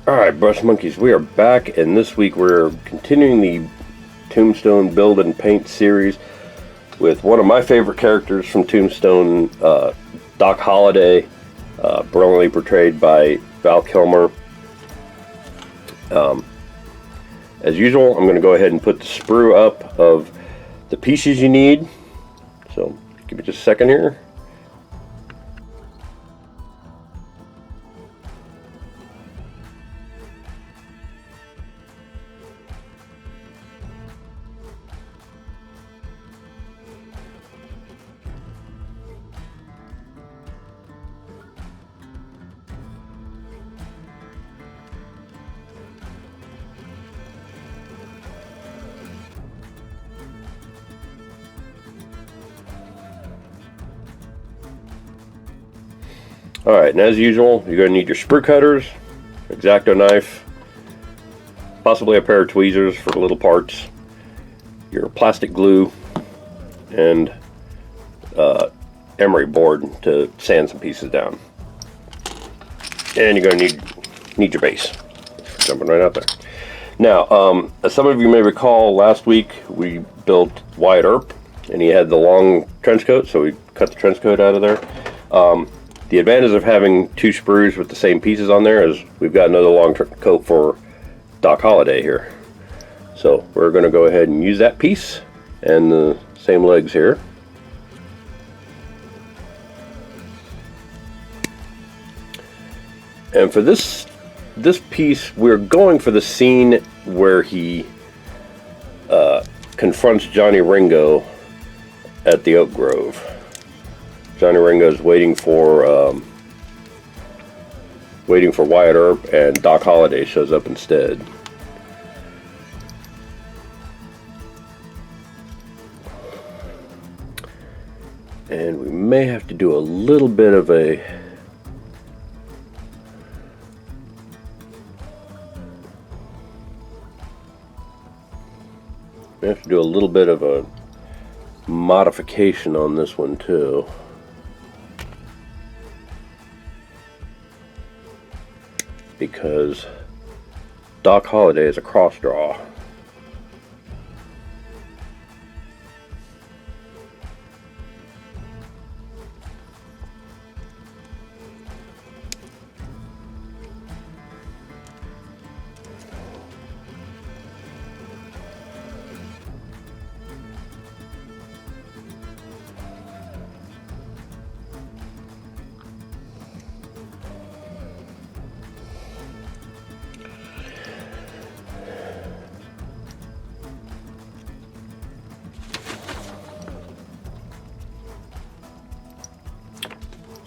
Alright, Brush Monkeys, we are back, and this week we're continuing the Tombstone Build and Paint series with one of my favorite characters from Tombstone, Doc Holliday, brilliantly portrayed by Val Kilmer. As usual, I'm going to go ahead and put the sprue up of the pieces you need, so give me just a second here. Alright, and as usual, you're going to need your sprue cutters, X-Acto knife, possibly a pair of tweezers for the little parts, your plastic glue, and emery board to sand some pieces down. And you're going to need your base. Jumping right out there. Now, as some of you may recall, last week we built Wyatt Earp, and he had the long trench coat, so we cut the trench coat out of there. The advantage of having two sprues with the same pieces on there is we've got another long coat for Doc Holliday here. So we're going to go ahead and use that piece and the same legs here. And for this piece, we're going for the scene where he confronts Johnny Ringo at the Oak Grove. Johnny Ringo's waiting for Wyatt Earp, and Doc Holliday shows up instead. And we may have to do a little bit of a modification on this one too. Because Doc Holliday is a cross draw.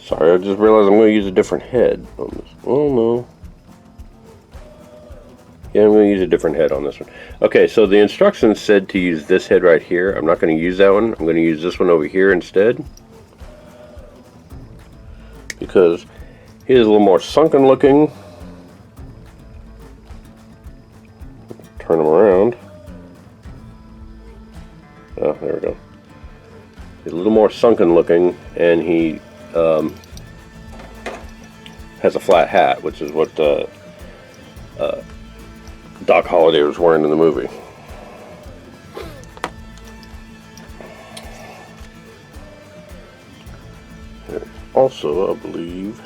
Sorry, I just realized I'm going to use a different head on this. Oh no. Yeah, I'm going to use a different head on this one. Okay, so the instructions said to use this head right here. I'm not going to use that one. I'm going to use this one over here instead. Because he is a little more sunken looking. Turn him around. Oh, there we go. He's a little more sunken looking, and he has a flat hat, which is what Doc Holliday was wearing in the movie. And also, I believe,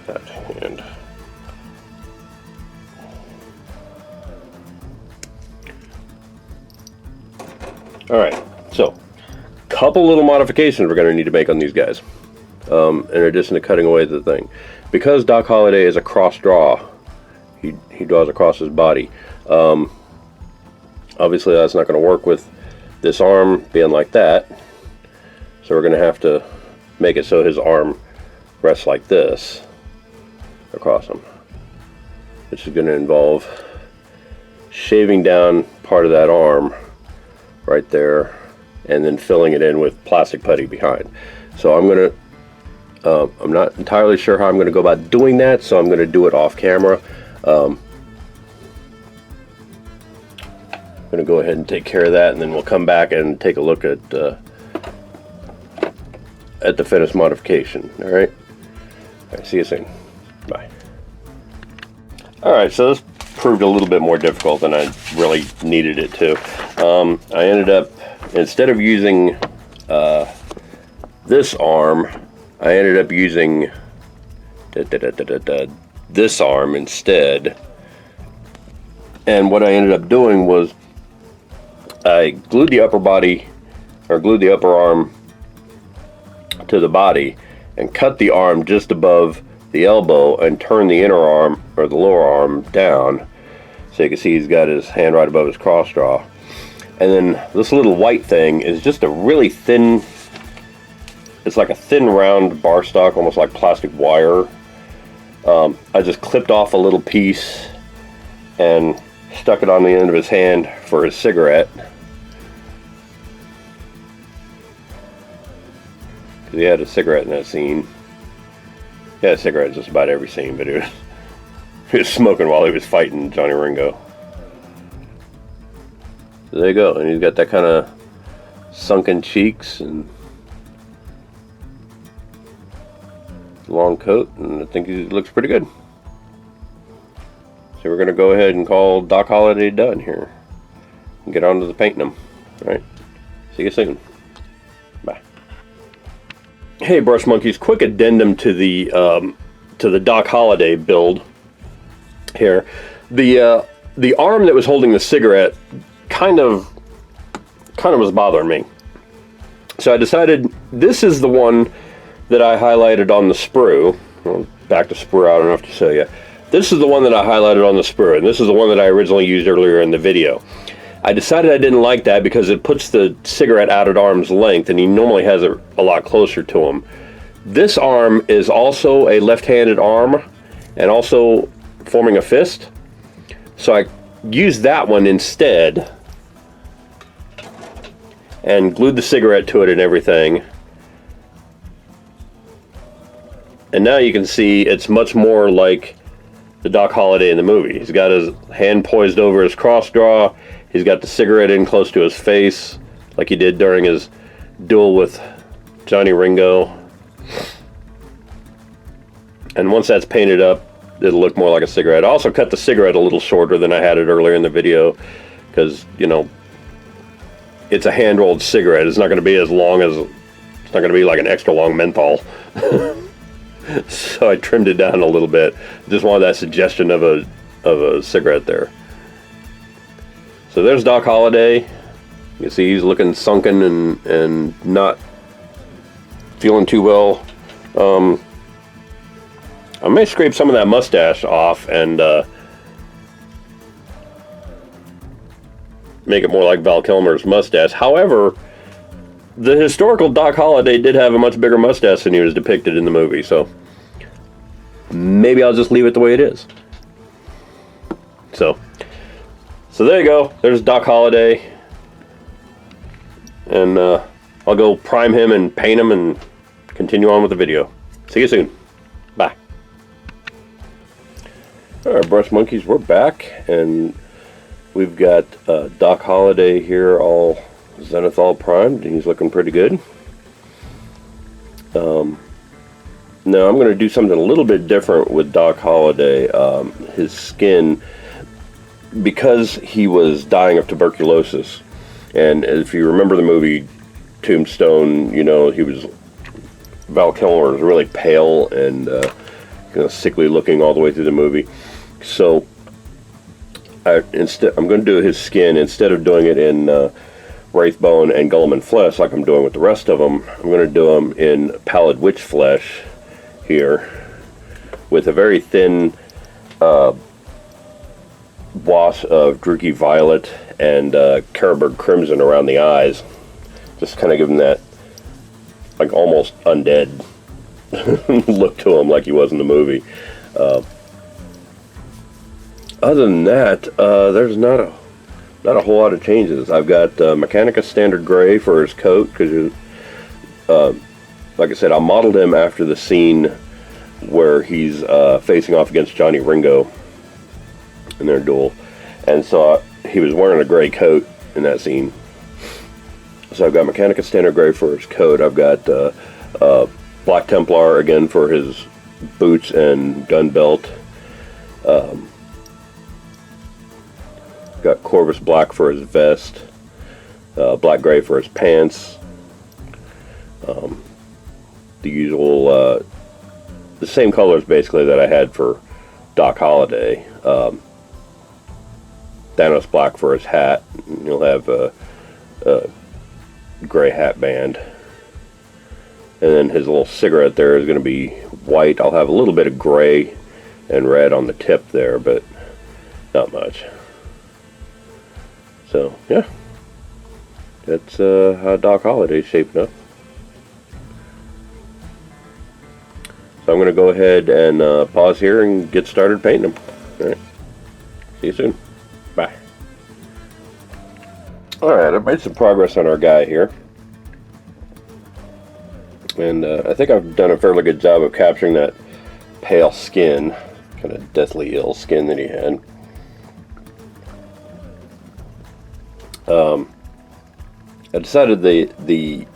that hand. Alright, so couple little modifications we're going to need to make on these guys, in addition to cutting away the thing. Because Doc Holliday is a cross draw, he draws across his body. Obviously that's not going to work with this arm being like that, so we're going to have to make it so his arm rests like this across him, which is going to involve shaving down part of that arm right there and then filling it in with plastic putty behind. So I'm not entirely sure how I'm going to go about doing that, so I'm going to do it off camera. I'm going to go ahead and take care of that, and then we'll come back and take a look at at the finished modification. All right. See you soon. Bye. All right, so this proved a little bit more difficult than I really needed it to. I ended up, instead of using this arm, I ended up using this arm instead. And what I ended up doing was I glued the upper body, or glued the upper arm to the body and cut the arm just above the elbow and turned the inner arm, or the lower arm, down. So you can see he's got his hand right above his cross draw. And then this little white thing is just a really thin, it's like a thin round bar stock, almost like plastic wire. I just clipped off a little piece and stuck it on the end of his hand for his cigarette. Because he had a cigarette in that scene. He had a cigarette in just about every scene, but he was smoking while he was fighting Johnny Ringo. So there you go, and he's got that kind of sunken cheeks and long coat, and I think he looks pretty good. So we're going to go ahead and call Doc Holliday done here and get on to the painting them. All right, see you soon. Bye. Hey, Brush Monkeys, quick addendum to the Doc Holliday build here. The arm that was holding the cigarette kind of was bothering me. So I decided this is the one that I highlighted on the sprue. Well, back to sprue, I don't have to show you. This is the one that I highlighted on the sprue, and this is the one that I originally used earlier in the video. I decided I didn't like that because it puts the cigarette out at arm's length, and he normally has it a lot closer to him. This arm is also a left-handed arm and also forming a fist. So I used that one instead and glued the cigarette to it and everything. And now you can see it's much more like the Doc Holliday in the movie. He's got his hand poised over his cross draw. He's got the cigarette in close to his face, like he did during his duel with Johnny Ringo. And once that's painted up, it'll look more like a cigarette. I also cut the cigarette a little shorter than I had it earlier in the video, because, you know, it's a hand-rolled cigarette. It's not going to be as long as, it's not going to be like an extra long menthol. So I trimmed it down a little bit. Just wanted that suggestion of a cigarette there. So there's Doc Holliday. You can see he's looking sunken and not feeling too well. I may scrape some of that mustache off and make it more like Val Kilmer's mustache. However, the historical Doc Holliday did have a much bigger mustache than he was depicted in the movie, so maybe I'll just leave it the way it is. So there you go. There's Doc Holliday. And I'll go prime him and paint him and continue on with the video. See you soon. Bye. Alright, Brush Monkeys, we're back. And we've got Doc Holliday here all zenithal primed. And he's looking pretty good. Now I'm going to do something a little bit different with Doc Holliday. His skin, because he was dying of tuberculosis, and if you remember the movie Tombstone, you know, Val Kilmer was really pale and sickly looking all the way through the movie. So I'm going to do his skin, instead of doing it in Wraithbone and Guilliman flesh like I'm doing with the rest of them. I'm going to do them in Pallid Witch flesh here, with a very thin wash of Druchii Violet and Carroburg Crimson around the eyes. Just kind of give him that, like, almost undead look to him, like he was in the movie. Other than that, there's not a whole lot of changes. I've got Mechanica Standard Gray for his coat, because like I said, I modeled him after the scene where he's facing off against Johnny Ringo in their duel. And so he was wearing a gray coat in that scene. So I've got Mechanica Standard Gray for his coat. I've got Black Templar again for his boots and gun belt. Got Corvus Black for his vest. Black Gray for his pants. The usual, the same colors basically that I had for Doc Holliday. Thanos Black for his hat. He'll have a gray hat band. And then his little cigarette there is going to be white. I'll have a little bit of gray and red on the tip there, but not much. So, yeah. That's how Doc Holliday's shaping up. So I'm going to go ahead and pause here and get started painting them. Alright. See you soon. Bye. Alright, I've made some progress on our guy here. And I think I've done a fairly good job of capturing that pale skin, kind of deathly ill skin that he had. I decided the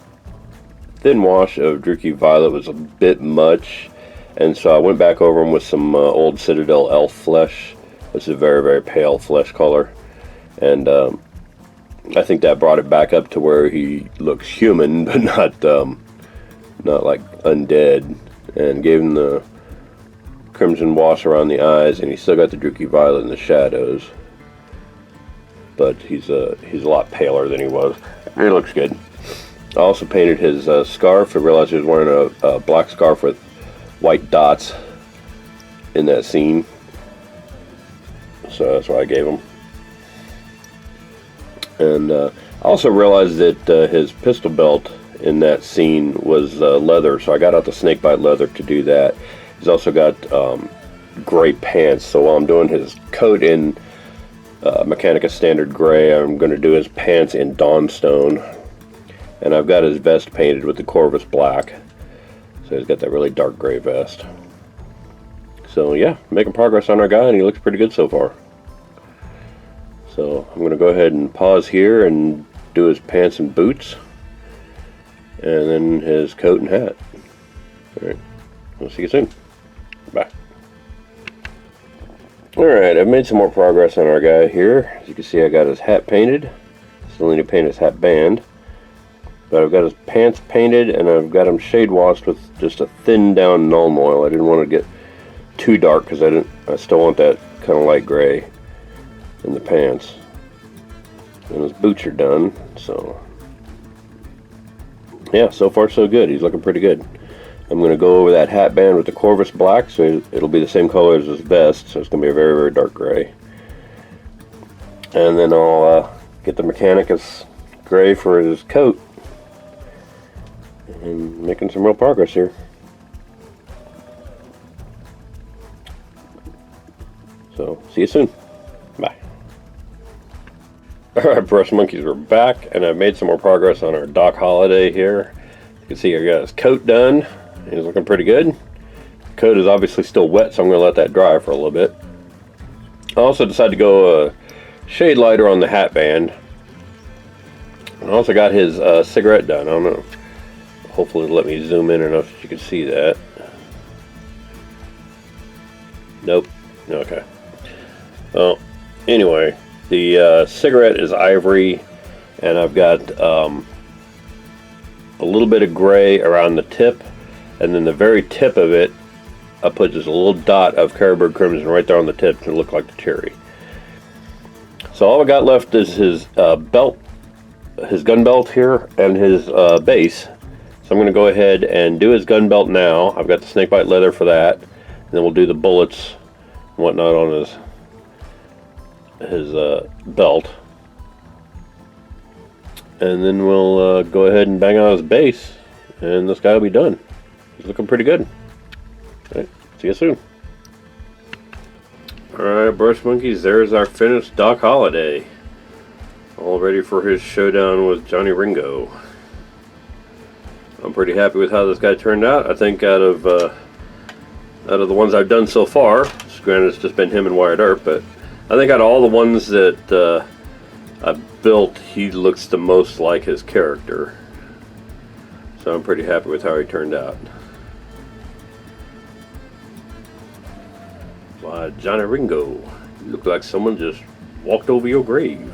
thin wash of Druchii Violet was a bit much, and so I went back over him with some old Citadel Elf flesh, which is a very, very pale flesh color, and I think that brought it back up to where he looks human, but not like undead, and gave him the crimson wash around the eyes, and he's still got the Druchii Violet in the shadows, but he's a lot paler than he was. He looks good. I also painted his scarf. I realized he was wearing a black scarf with white dots in that scene, so that's what I gave him. And I also realized that his pistol belt in that scene was leather, so I got out the snakebite leather to do that. He's also got gray pants, so while I'm doing his coat in Mechanica Standard Gray, I'm going to do his pants in Dawnstone, and I've got his vest painted with the Corvus Black, so he's got that really dark gray vest. So yeah, making progress on our guy, and he looks pretty good so far. So I'm going to go ahead and pause here and do his pants and boots, and then his coat and hat. Alright, we'll see you soon. Bye. Alright, I've made some more progress on our guy here. As you can see, I got his hat painted. Still need to paint his hat band. But I've got his pants painted, and I've got him shade washed with just a thin down Nuln Oil. I didn't want to get too dark because I still want that kind of light gray in the pants. And his boots are done, so yeah, so far so good. He's looking pretty good. I'm going to go over that hat band with the Corvus Black, so it'll be the same color as his vest, so it's going to be a very, very dark gray. And then I'll get the Mechanicus Gray for his coat. And making some real progress here. So, see you soon. Bye. Alright, Brush Monkeys, we're back, and I've made some more progress on our Doc Holliday here. You can see I got his coat done. He's looking pretty good. The coat is obviously still wet, so I'm going to let that dry for a little bit. I also decided to go a shade lighter on the hat band. I also got his cigarette done. I don't know. Hopefully it'll let me zoom in enough that you can see that. Nope. Okay. Well, anyway, the cigarette is ivory, and I've got a little bit of gray around the tip, and then the very tip of it, I put just a little dot of Caribou Crimson right there on the tip to look like the cherry. So all I got left is his belt, his gun belt here, and his base. So I'm going to go ahead and do his gun belt now. I've got the snakebite leather for that, and then we'll do the bullets and whatnot on his belt. And then we'll go ahead and bang out his base, and this guy will be done. He's looking pretty good. Alright, see you soon. Alright, Brush Monkeys, there's our finished Doc Holliday. All ready for his showdown with Johnny Ringo. I'm pretty happy with how this guy turned out. I think out of the ones I've done so far, granted it's just been him and Wyatt Earp, but I think out of all the ones that I've built, he looks the most like his character. So So I'm pretty happy with how he turned out. Why, Johnny Ringo, you look like someone just walked over your grave.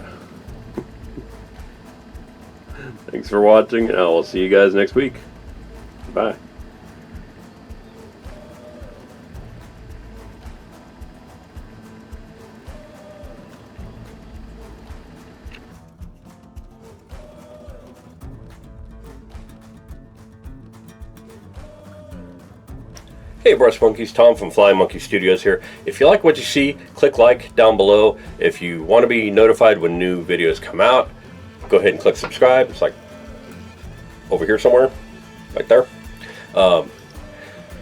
Thanks for watching, and I will see you guys next week. Bye. Hey Brush Monkeys, Tom from Flying Monkey Studios here. If you like what you see, click like down below. If you want to be notified when new videos come out, go ahead and click subscribe. It's like over here somewhere, right there.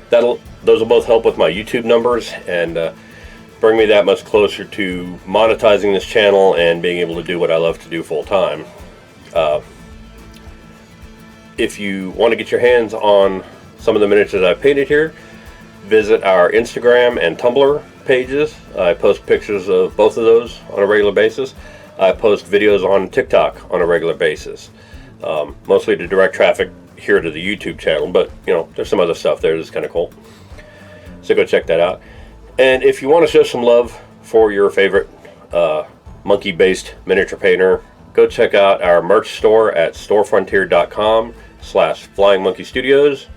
Those will both help with my YouTube numbers and bring me that much closer to monetizing this channel and being able to do what I love to do full time. If you want to get your hands on some of the miniatures I painted here, visit our Instagram and Tumblr pages. I post pictures of both of those on a regular basis. I post videos on TikTok on a regular basis, mostly to direct traffic here to the YouTube channel, but you know, there's some other stuff there that's kind of cool. So go check that out. And if you want to show some love for your favorite monkey-based miniature painter, go check out our merch store at storefrontier.com/flyingmonkeystudios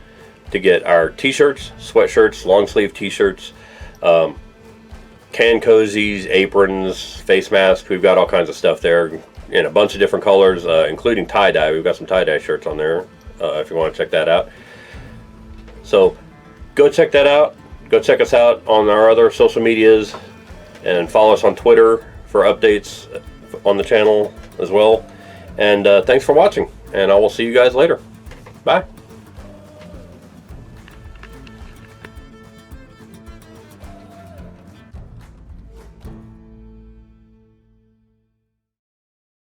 to get our t-shirts, sweatshirts, long sleeve t-shirts, can cozies, aprons, face masks. We've got all kinds of stuff there in a bunch of different colors, including tie-dye. We've got some tie-dye shirts on there if you want to check that out. So go check that out. Go check us out on our other social medias and follow us on Twitter for updates on the channel as well. And thanks for watching, and I will see you guys later. Bye.